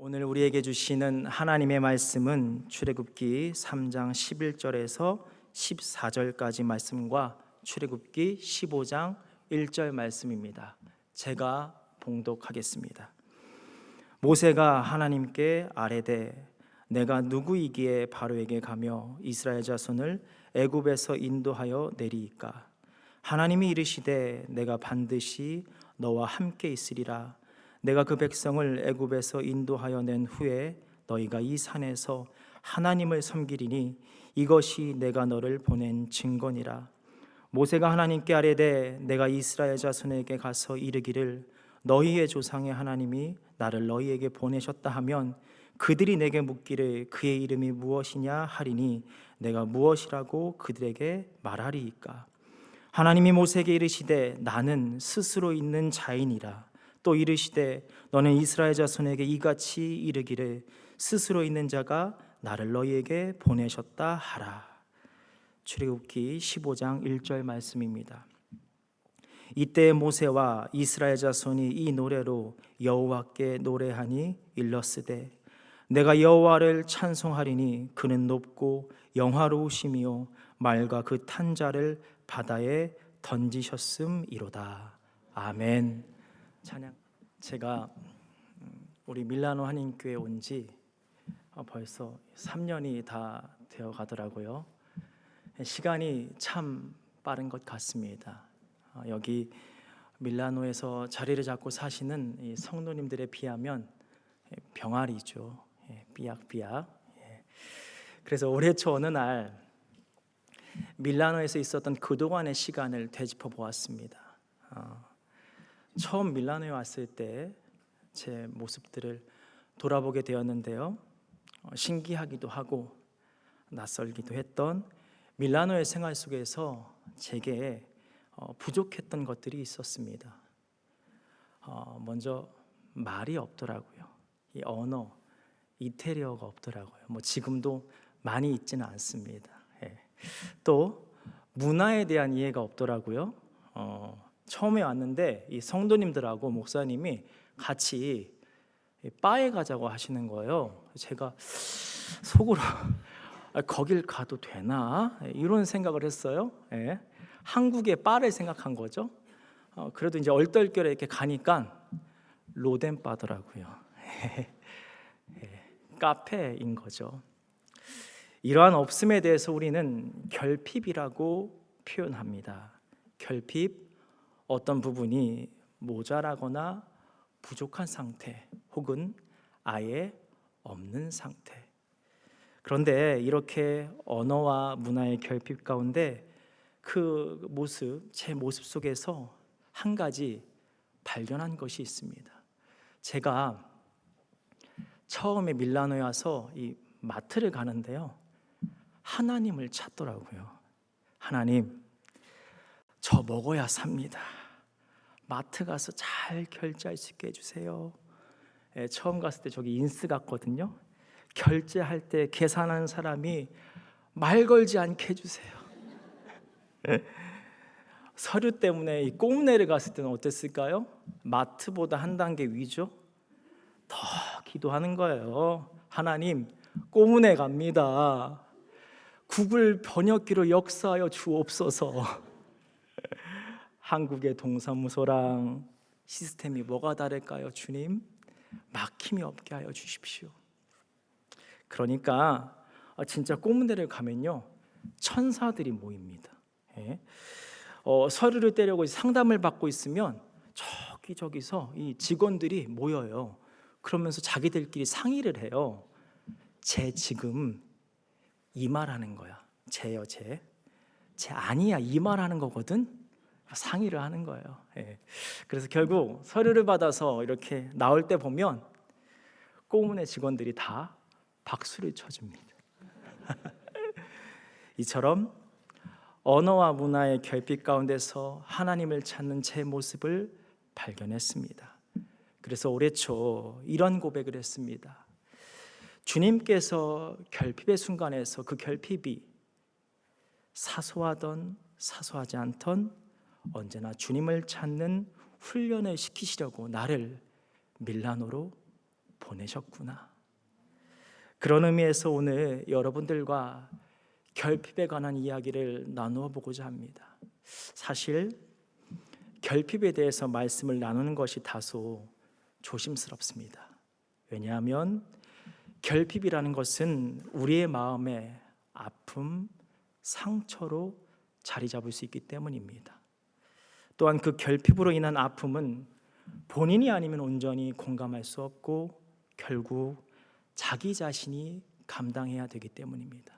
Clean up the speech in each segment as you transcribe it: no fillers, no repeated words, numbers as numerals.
오늘 우리에게 주시는 하나님의 말씀은 출애굽기 3장 11절에서 14절까지 말씀과 출애굽기 15장 1절 말씀입니다. 제가 봉독하겠습니다. 모세가 하나님께 아뢰되 내가 누구이기에 바로에게 가며 이스라엘 자손을 애굽에서 인도하여 내리이까? 하나님이 이르시되 내가 반드시 너와 함께 있으리라. 내가 그 백성을 애굽에서 인도하여 낸 후에 너희가 이 산에서 하나님을 섬기리니 이것이 내가 너를 보낸 증거니라. 모세가 하나님께 아뢰되 내가 이스라엘 자손에게 가서 이르기를 너희의 조상의 하나님이 나를 너희에게 보내셨다 하면 그들이 내게 묻기를 그의 이름이 무엇이냐 하리니 내가 무엇이라고 그들에게 말하리이까? 하나님이 모세에게 이르시되 나는 스스로 있는 자이니라. 또 이르시되 너는 이스라엘 자손에게 이같이 이르기를 스스로 있는 자가 나를 너희에게 보내셨다 하라. 출애굽기 15장 1절 말씀입니다. 이때 모세와 이스라엘 자손이 이 노래로 여호와께 노래하니 일렀으되 내가 여호와를 찬송하리니 그는 높고 영화로우심이요 말과 그 탄 자를 바다에 던지셨음이로다. 아멘. 찬양. 제가 우리 밀라노 한인교회 온 지 벌써 3년이 다 되어 가더라고요. 시간이 참 빠른 것 같습니다. 여기 밀라노에서 자리를 잡고 사시는 이 성도님들에 비하면 병아리죠. 삐약삐약. 그래서 올해 초 어느 날 밀라노에서 있었던 그동안의 시간을 되짚어 보았습니다. 처음 밀라노에 왔을 때 제 모습들을 돌아보게 되었는데요. 신기하기도 하고 낯설기도 했던 밀라노의 생활 속에서 제게 부족했던 것들이 있었습니다. 먼저 말이 없더라고요. 이 언어, 이태리어가 없더라고요. 지금도 많이 있지는 않습니다. 또 문화에 대한 이해가 없더라고요. 처음에 왔는데 이 성도님들하고 목사님이 같이 바에 가자고 하시는 거예요. 제가 속으로 거길 가도 되나 이런 생각을 했어요. 한국의 바를 생각한 거죠. 그래도 이제 얼떨결에 이렇게 가니까 로덴바더라고요. 카페인 거죠. 이러한 없음에 대해서 우리는 결핍이라고 표현합니다. 결핍, 어떤 부분이 모자라거나 부족한 상태 혹은 아예 없는 상태. 그런데 이렇게 언어와 문화의 결핍 가운데 그 모습, 제 모습 속에서 한 가지 발견한 것이 있습니다. 제가 처음에 밀라노에 와서 이 마트를 가는데요, 하나님을 찾더라고요. 하나님, 저 먹어야 삽니다. 마트 가서 잘 결제할 수 있게 해주세요. 처음 갔을 때 저기 인스 갔거든요. 결제할 때 계산하는 사람이 말 걸지 않게 해주세요. 서류 때문에 이 꼼내를 갔을 때는 어땠을까요? 마트보다 한 단계 위죠. 더 기도하는 거예요. 하나님, 꼬문에 갑니다. 구글 번역기로 역사하여 주옵소서. 한국의 동사무소랑 시스템이 뭐가 다를까요? 주님, 막힘이 없게 하여 주십시오. 그러니까 진짜 꼬문대를 가면요, 천사들이 모입니다. 서류를 떼려고 상담을 받고 있으면 저기서 이 직원들이 모여요. 그러면서 자기들끼리 상의를 해요. 쟤 지금 이 말하는 거야. 쟤요, 쟤 아니야, 이 말하는 거거든. 상의를 하는 거예요. 그래서 결국 서류를 받아서 이렇게 나올 때 보면 꼬문의 직원들이 다 박수를 쳐줍니다. 이처럼 언어와 문화의 결핍 가운데서 하나님을 찾는 제 모습을 발견했습니다. 그래서 올해 초 이런 고백을 했습니다. 주님께서 결핍의 순간에서 그 결핍이 사소하던 사소하지 않던 언제나 주님을 찾는 훈련을 시키시려고 나를 밀라노로 보내셨구나. 그런 의미에서 오늘 여러분들과 결핍에 관한 이야기를 나누어 보고자 합니다. 사실 결핍에 대해서 말씀을 나누는 것이 다소 조심스럽습니다. 왜냐하면 결핍이라는 것은 우리의 마음에 아픔, 상처로 자리 잡을 수 있기 때문입니다. 또한 그 결핍으로 인한 아픔은 본인이 아니면 온전히 공감할 수 없고 결국 자기 자신이 감당해야 되기 때문입니다.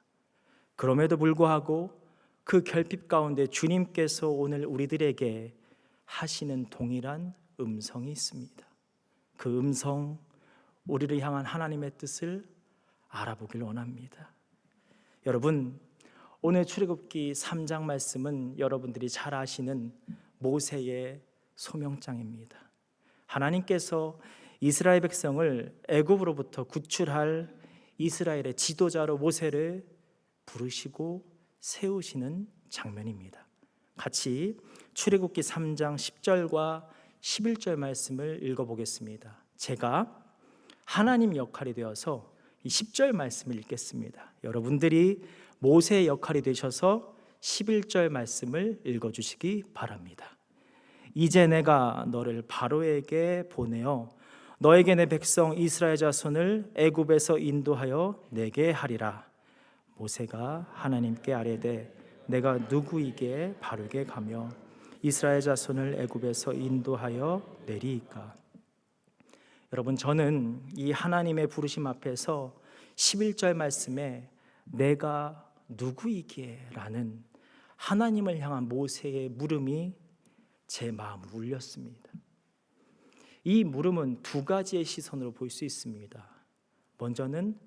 그럼에도 불구하고 그 결핍 가운데 주님께서 오늘 우리들에게 하시는 동일한 음성이 있습니다. 그 음성, 우리를 향한 하나님의 뜻을 알아보길 원합니다. 여러분, 오늘 출애굽기 3장 말씀은 여러분들이 잘 아시는 모세의 소명장입니다. 하나님께서 이스라엘 백성을 애굽으로부터 구출할 이스라엘의 지도자로 모세를 부르시고 세우시는 장면입니다. 같이 출애굽기 3장 10절과 11절 말씀을 읽어보겠습니다. 제가 하나님 역할이 되어서 이 10절 말씀을 읽겠습니다. 여러분들이 모세의 역할이 되셔서 11절 말씀을 읽어주시기 바랍니다. 이제 내가 너를 바로에게 보내어 너에게 내 백성 이스라엘 자손을 애굽에서 인도하여 내게 하리라. 모세가 하나님께 아뢰되 내가 누구에게 바로에게 가며 이스라엘 자손을 애굽에서 인도하여 내리이까. 여러분, 저는 이 하나님의 부르심 앞에서 11절 말씀에 내가 누구이기에 라는 하나님을 향한 모세의 물음이 제 마음을 울렸습니다. 이 물음은 두 가지의 시선으로 볼 수 있습니다. 먼저는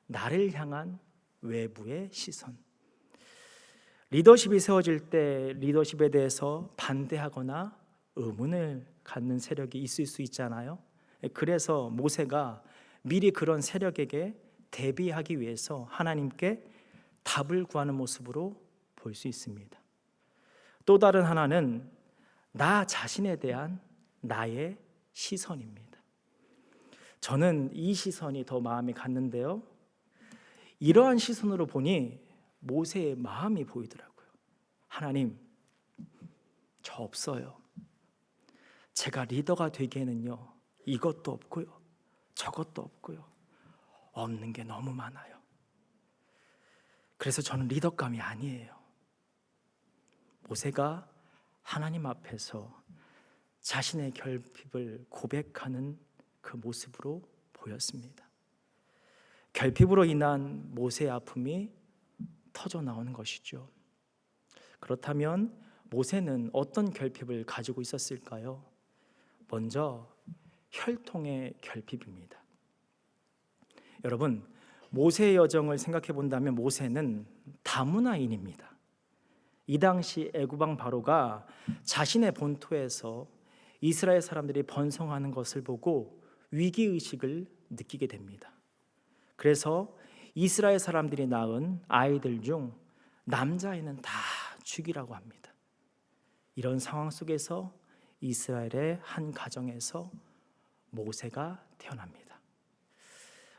나를 향한 외부의 시선. 리더십이 세워질 때 리더십에 대해서 반대하거나 의문을 갖는 세력이 있을 수 있잖아요. 그래서 모세가 미리 그런 세력에게 대비하기 위해서 하나님께 답을 구하는 모습으로 볼 수 있습니다. 또 다른 하나는 나 자신에 대한 나의 시선입니다. 저는 이 시선이 더 마음에 갔는데요. 이러한 시선으로 보니 모세의 마음이 보이더라고요. 하나님, 저 없어요. 제가 리더가 되기에는요, 이것도 없고요, 저것도 없고요, 없는 게 너무 많아요. 그래서 저는 리더감이 아니에요. 모세가 하나님 앞에서 자신의 결핍을 고백하는 그 모습으로 보였습니다. 결핍으로 인한 모세의 아픔이 터져 나오는 것이죠. 그렇다면 모세는 어떤 결핍을 가지고 있었을까요? 먼저 혈통의 결핍입니다. 여러분, 모세의 여정을 생각해 본다면 모세는 다문화인입니다. 이 당시 애굽 왕 바로가 자신의 본토에서 이스라엘 사람들이 번성하는 것을 보고 위기의식을 느끼게 됩니다. 그래서 이스라엘 사람들이 낳은 아이들 중 남자아이는 다 죽이라고 합니다. 이런 상황 속에서 이스라엘의 한 가정에서 모세가 태어납니다.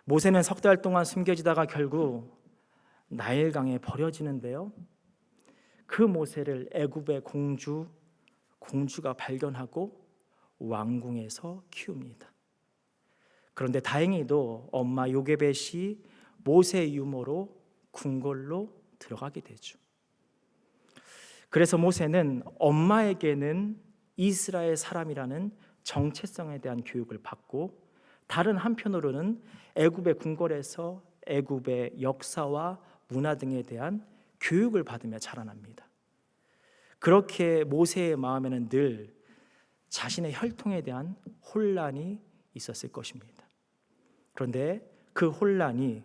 모세는 석 달 동안 숨겨지다가 결국 나일강에 버려지는데요. 그 모세를 애굽의 공주가 발견하고 왕궁에서 키웁니다. 그런데 다행히도 엄마 요게벳이 모세의 유모로 궁궐로 들어가게 되죠. 그래서 모세는 엄마에게는 이스라엘 사람이라는 정체성에 대한 교육을 받고 다른 한편으로는 애굽의 궁궐에서 애굽의 역사와 문화 등에 대한 교육을 받으며 자라납니다. 그렇게 모세의 마음에는 늘 자신의 혈통에 대한 혼란이 있었을 것입니다. 그런데 그 혼란이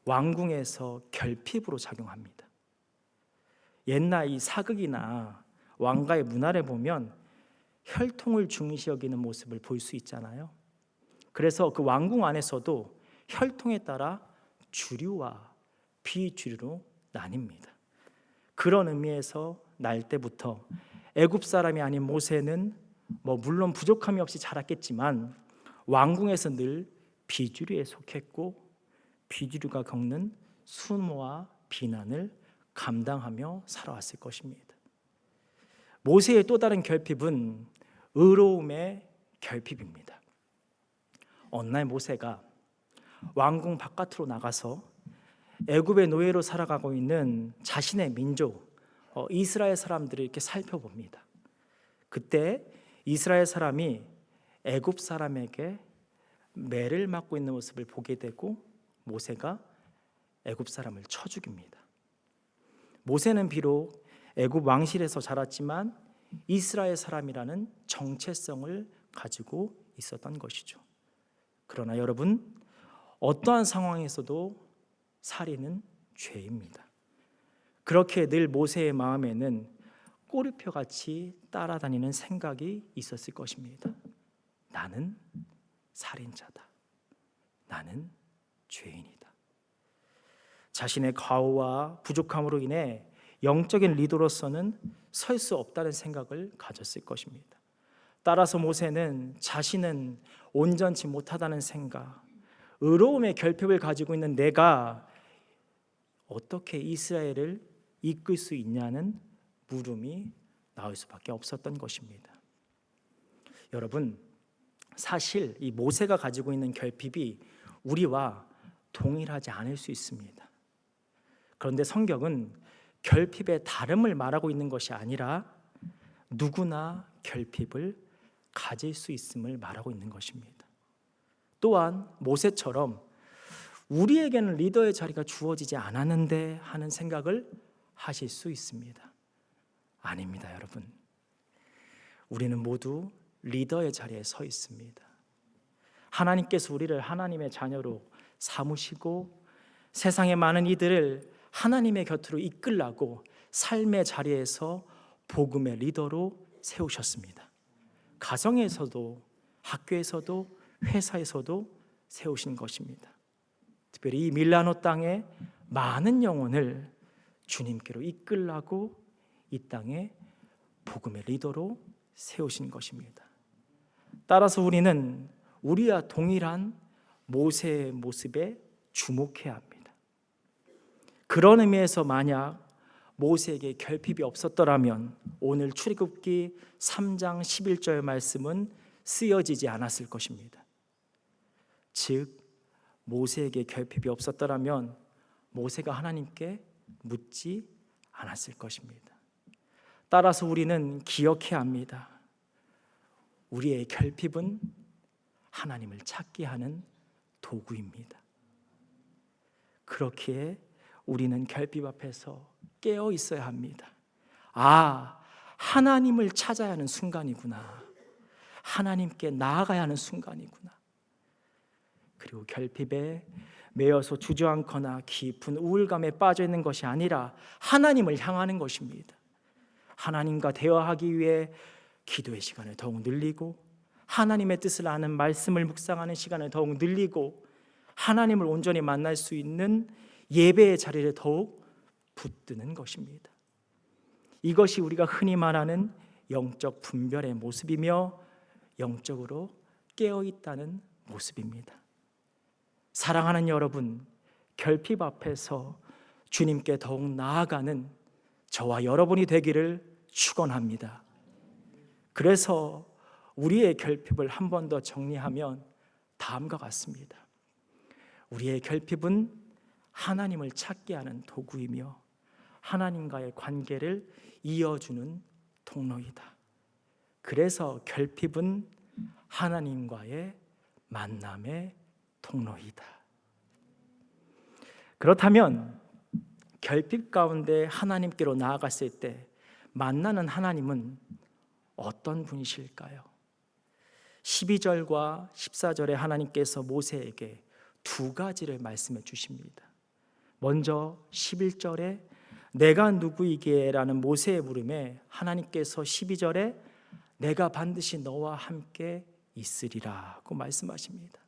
왕궁에서 결핍으로 작용합니다. 옛날 이 사극이나 왕가의 문화를 보면 혈통을 중시 여기는 모습을 볼 수 있잖아요. 그래서 그 왕궁 안에서도 혈통에 따라 주류와 비주류로 나뉩니다. 그런 의미에서 날 때부터 애굽 사람이 아닌 모세는 물론 부족함이 없이 자랐겠지만 왕궁에서 늘 비주류에 속했고 비주류가 겪는 수모와 비난을 감당하며 살아왔을 것입니다. 모세의 또 다른 결핍은 의로움의 결핍입니다. 어느 날 모세가 왕궁 바깥으로 나가서 애굽의 노예로 살아가고 있는 자신의 민족 이스라엘 사람들을 이렇게 살펴봅니다. 그때 이스라엘 사람이 애굽 사람에게 매를 맞고 있는 모습을 보게 되고 모세가 애굽 사람을 쳐 죽입니다. 모세는 비록 애굽 왕실에서 자랐지만 이스라엘 사람이라는 정체성을 가지고 있었던 것이죠. 그러나 여러분, 어떠한 상황에서도 살인은 죄입니다. 그렇게 늘 모세의 마음에는 꼬리표같이 따라다니는 생각이 있었을 것입니다. 나는 살인자다. 나는 죄인이다. 자신의 과오와 부족함으로 인해 영적인 리더로서는 설 수 없다는 생각을 가졌을 것입니다. 따라서 모세는 자신은 온전치 못하다는 생각, 의로움의 결핍을 가지고 있는 내가 어떻게 이스라엘을 이끌 수 있냐는 물음이 나올 수밖에 없었던 것입니다. 여러분, 사실 이 모세가 가지고 있는 결핍이 우리와 동일하지 않을 수 있습니다. 그런데 성경은 결핍의 다름을 말하고 있는 것이 아니라 누구나 결핍을 가질 수 있음을 말하고 있는 것입니다. 또한 모세처럼 우리에게는 리더의 자리가 주어지지 않았는데 하는 생각을 하실 수 있습니다. 아닙니다, 여러분. 우리는 모두 리더의 자리에 서 있습니다. 하나님께서 우리를 하나님의 자녀로 삼으시고 세상의 많은 이들을 하나님의 곁으로 이끌라고 삶의 자리에서 복음의 리더로 세우셨습니다. 가정에서도 학교에서도 회사에서도 세우신 것입니다. 특별히 이 밀라노 땅에 많은 영혼을 주님께로 이끌라고 이 땅에 복음의 리더로 세우신 것입니다. 따라서 우리는 우리와 동일한 모세의 모습에 주목해야 합니다. 그런 의미에서 만약 모세에게 결핍이 없었더라면 오늘 출애굽기 3장 11절 말씀은 쓰여지지 않았을 것입니다. 즉 모세에게 결핍이 없었더라면 모세가 하나님께 묻지 않았을 것입니다. 따라서 우리는 기억해야 합니다. 우리의 결핍은 하나님을 찾게 하는 도구입니다. 그렇기에 우리는 결핍 앞에서 깨어 있어야 합니다. 아, 하나님을 찾아야 하는 순간이구나. 하나님께 나아가야 하는 순간이구나. 그리고 결핍에 매여서 주저앉거나 깊은 우울감에 빠져 있는 것이 아니라 하나님을 향하는 것입니다. 하나님과 대화하기 위해 기도의 시간을 더욱 늘리고 하나님의 뜻을 아는 말씀을 묵상하는 시간을 더욱 늘리고 하나님을 온전히 만날 수 있는 예배의 자리를 더욱 붙드는 것입니다. 이것이 우리가 흔히 말하는 영적 분별의 모습이며 영적으로 깨어있다는 모습입니다. 사랑하는 여러분, 결핍 앞에서 주님께 더욱 나아가는 저와 여러분이 되기를 축원합니다. 그래서 우리의 결핍을 한 번 더 정리하면 다음과 같습니다. 우리의 결핍은 하나님을 찾게 하는 도구이며 하나님과의 관계를 이어주는 통로이다. 그래서 결핍은 하나님과의 만남의 통로이다. 그렇다면 결핍 가운데 하나님께로 나아갔을 때 만나는 하나님은 어떤 분이실까요? 12절과 14절에 하나님께서 모세에게 두 가지를 말씀해 주십니다. 먼저 11절에 내가 누구이게? 라는 모세의 물음에 하나님께서 12절에 내가 반드시 너와 함께 있으리라고 말씀하십니다.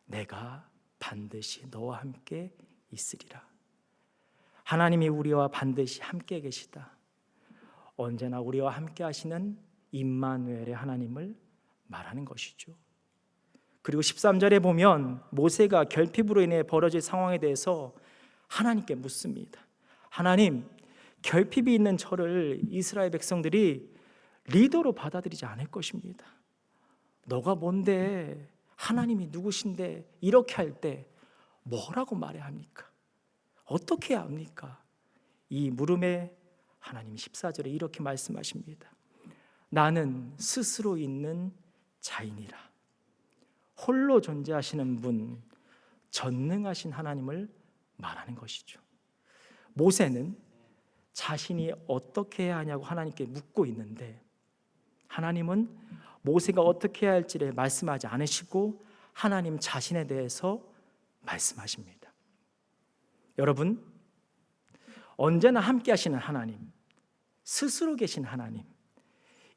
내가 반드시 너와 함께 있으리라. 하나님이 우리와 반드시 함께 계시다. 언제나 우리와 함께 하시는 임마누엘의 하나님을 말하는 것이죠. 그리고 13절에 보면 모세가 결핍으로 인해 벌어질 상황에 대해서 하나님께 묻습니다. 하나님, 결핍이 있는 저를 이스라엘 백성들이 리더로 받아들이지 않을 것입니다. 너가 뭔데, 하나님이 누구신데, 이렇게 할 때 뭐라고 말해야 합니까? 어떻게 해야 합니까? 이 물음에 하나님이 14절에 이렇게 말씀하십니다. 나는 스스로 있는 자이니라. 홀로 존재하시는 분, 전능하신 하나님을 말하는 것이죠. 모세는 자신이 어떻게 해야 하냐고 하나님께 묻고 있는데, 하나님은 모세가 어떻게 해야 할지를 말씀하지 않으시고 하나님 자신에 대해서 말씀하십니다. 여러분, 언제나 함께 하시는 하나님, 스스로 계신 하나님,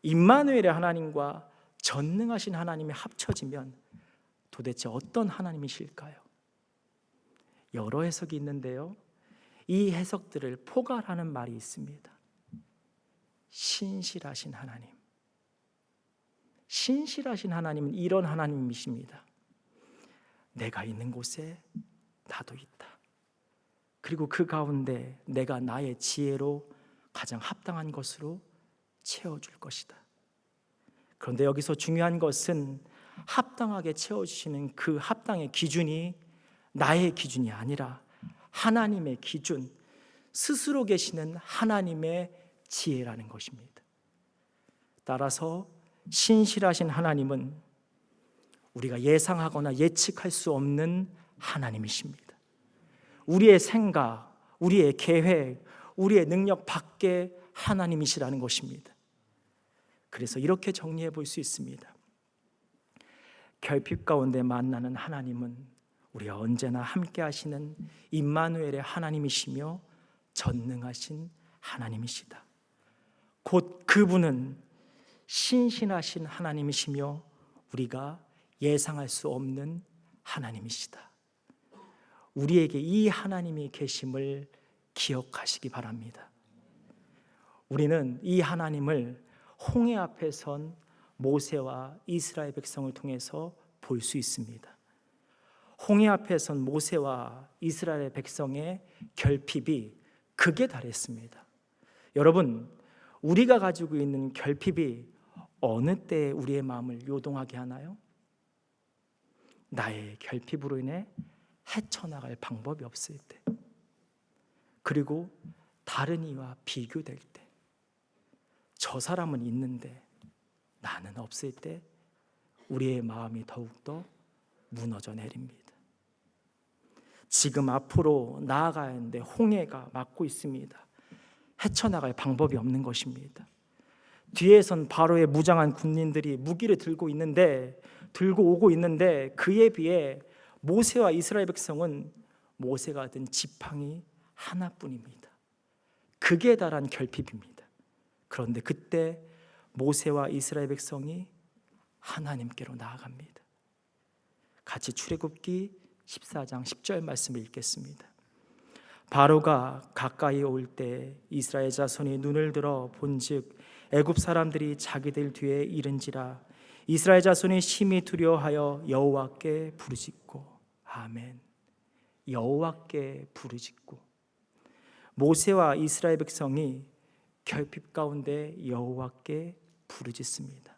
임마누엘의 하나님과 전능하신 하나님이 합쳐지면 도대체 어떤 하나님이실까요? 여러 해석이 있는데요, 이 해석들을 포괄하는 말이 있습니다. 신실하신 하나님. 신실하신 하나님은 이런 하나님이십니다. 내가 있는 곳에 나도 있다. 그리고 그 가운데 내가 나의 지혜로 가장 합당한 것으로 채워줄 것이다. 그런데 여기서 중요한 것은 합당하게 채워주시는 그 합당의 기준이 나의 기준이 아니라 하나님의 기준, 스스로 계시는 하나님의 지혜라는 것입니다. 따라서 신실하신 하나님은 우리가 예상하거나 예측할 수 없는 하나님이십니다. 우리의 생각, 우리의 계획, 우리의 능력 밖의 하나님이시라는 것입니다. 그래서 이렇게 정리해 볼 수 있습니다. 결핍 가운데 만나는 하나님은 우리가 언제나 함께 하시는 임마누엘의 하나님이시며 전능하신 하나님이시다. 곧 그분은 신실하신 하나님이시며 우리가 예상할 수 없는 하나님이시다. 우리에게 이 하나님이 계심을 기억하시기 바랍니다. 우리는 이 하나님을 홍해 앞에 선 모세와 이스라엘 백성을 통해서 볼 수 있습니다. 홍해 앞에 선 모세와 이스라엘 백성의 결핍이 극에 달했습니다. 여러분, 우리가 가지고 있는 결핍이 어느 때에 우리의 마음을 요동하게 하나요? 나의 결핍으로 인해 헤쳐나갈 방법이 없을 때, 그리고 다른 이와 비교될 때, 저 사람은 있는데 나는 없을 때 우리의 마음이 더욱더 무너져 내립니다. 지금 앞으로 나아가야 하는데 홍해가 막고 있습니다. 헤쳐나갈 방법이 없는 것입니다. 뒤에선 바로의 무장한 군인들이 무기를 들고 오고 있는데 그에 비해 모세와 이스라엘 백성은 모세가 든 지팡이 하나뿐입니다. 극에 달한 결핍입니다. 그런데 그때 모세와 이스라엘 백성이 하나님께로 나아갑니다. 같이 출애굽기 14장 10절 말씀을 읽겠습니다. 바로가 가까이 올 때 이스라엘 자손이 눈을 들어 본즉 애굽 사람들이 자기들 뒤에 이른지라. 이스라엘 자손이 심히 두려워하여 여호와께 부르짖고. 아멘. 여호와께 부르짖고. 모세와 이스라엘 백성이 결핍 가운데 여호와께 부르짖습니다.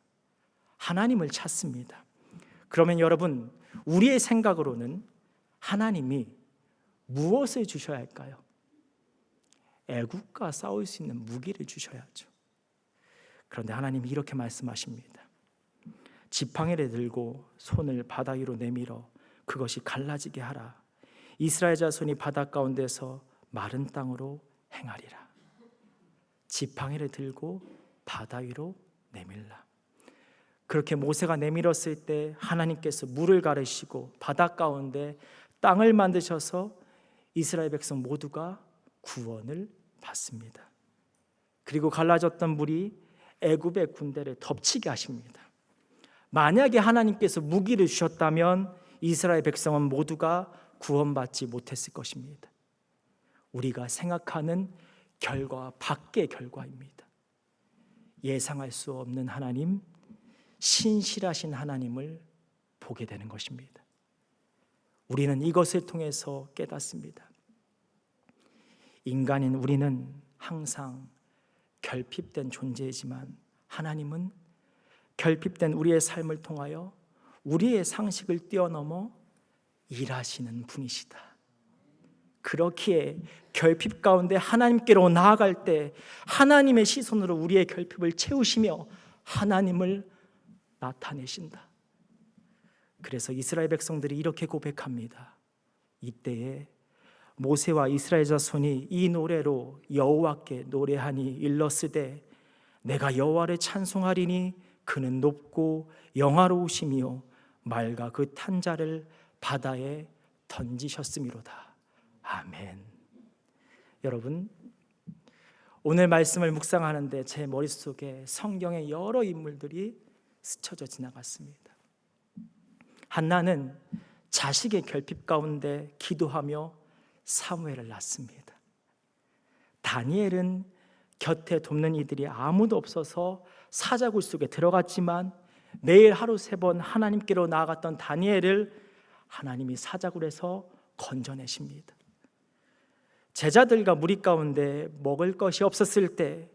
하나님을 찾습니다. 그러면 여러분, 우리의 생각으로는 하나님이 무엇을 주셔야 할까요? 애국과 싸울 수 있는 무기를 주셔야죠. 그런데 하나님이 이렇게 말씀하십니다. 지팡이를 들고 손을 바다 위로 내밀어 그것이 갈라지게 하라. 이스라엘 자손이 바다 가운데서 마른 땅으로 행하리라. 지팡이를 들고 바다 위로 내밀라. 그렇게 모세가 내밀었을 때 하나님께서 물을 가르시고 바다 가운데 땅을 만드셔서 이스라엘 백성 모두가 구원을 받습니다. 그리고 갈라졌던 물이 애굽의 군대를 덮치게 하십니다. 만약에 하나님께서 무기를 주셨다면 이스라엘 백성은 모두가 구원받지 못했을 것입니다. 우리가 생각하는 결과와 밖의 결과입니다. 예상할 수 없는 하나님, 신실하신 하나님을 보게 되는 것입니다. 우리는 이것을 통해서 깨닫습니다. 인간인 우리는 항상 결핍된 존재이지만 하나님은 결핍된 우리의 삶을 통하여 우리의 상식을 뛰어넘어 일하시는 분이시다. 그렇기에 결핍 가운데 하나님께로 나아갈 때 하나님의 시선으로 우리의 결핍을 채우시며 하나님을 나타내신다. 그래서 이스라엘 백성들이 이렇게 고백합니다. 이때에 모세와 이스라엘 자손이 이 노래로 여호와께 노래하니 일렀으되 내가 여호와를 찬송하리니 그는 높고 영화로우시며 말과 그 탄자를 바다에 던지셨음이로다. 아멘. 여러분, 오늘 말씀을 묵상하는데 제 머릿속에 성경의 여러 인물들이 스쳐져 지나갔습니다. 한나는 자식의 결핍 가운데 기도하며 사무엘을 낳습니다. 다니엘은 곁에 돕는 이들이 아무도 없어서 사자굴 속에 들어갔지만 매일 하루 3번 하나님께로 나아갔던 다니엘을 하나님이 사자굴에서 건져내십니다. 제자들과 무리 가운데 먹을 것이 없었을 때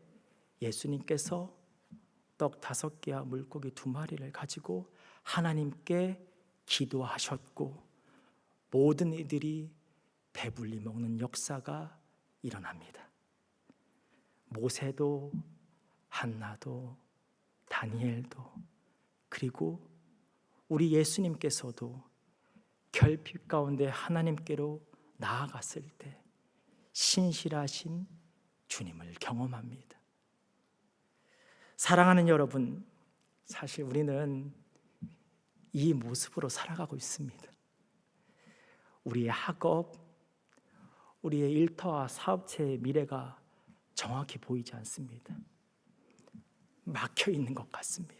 예수님께서 떡 5개와 물고기 2마리를 가지고 하나님께 기도하셨고 모든 이들이 배불리 먹는 역사가 일어납니다. 모세도 한나도 다니엘도 그리고 우리 예수님께서도 결핍 가운데 하나님께로 나아갔을 때 신실하신 주님을 경험합니다. 사랑하는 여러분, 사실 우리는 이 모습으로 살아가고 있습니다. 우리의 학업, 우리의 일터와 사업체의 미래가 정확히 보이지 않습니다. 막혀 있는 것 같습니다.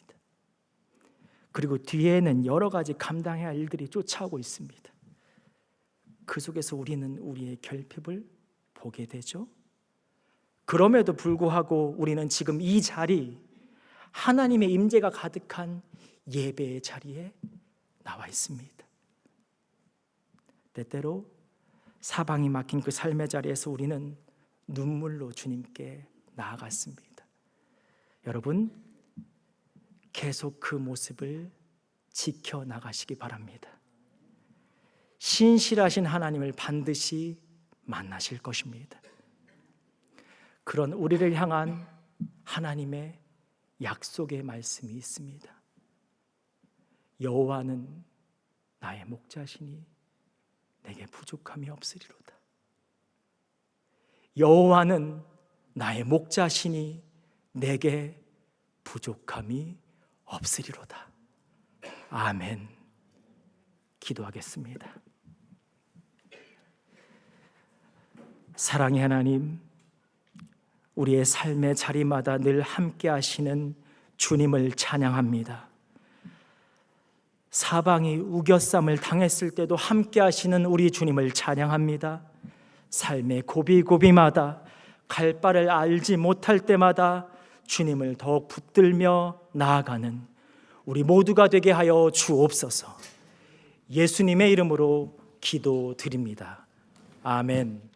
그리고 뒤에는 여러 가지 감당해야 할 일들이 쫓아오고 있습니다. 그 속에서 우리는 우리의 결핍을 보게 되죠. 그럼에도 불구하고 우리는 지금 이 자리, 하나님의 임재가 가득한 예배의 자리에 나와 있습니다. 때때로 사방이 막힌 그 삶의 자리에서 우리는 눈물로 주님께 나아갔습니다. 여러분, 계속 그 모습을 지켜나가시기 바랍니다. 신실하신 하나님을 반드시 만나실 것입니다. 그런 우리를 향한 하나님의 약속의 말씀이 있습니다. 여호와는 나의 목자시니 내게 부족함이 없으리로다. 여호와는 나의 목자시니 내게 부족함이 없으리로다. 아멘. 기도하겠습니다. 사랑의 하나님, 우리의 삶의 자리마다 늘 함께 하시는 주님을 찬양합니다. 사방이 우겨쌈을 당했을 때도 함께 하시는 우리 주님을 찬양합니다. 삶의 고비고비마다 갈 바를 알지 못할 때마다 주님을 더욱 붙들며 나아가는 우리 모두가 되게 하여 주옵소서. 예수님의 이름으로 기도드립니다. 아멘.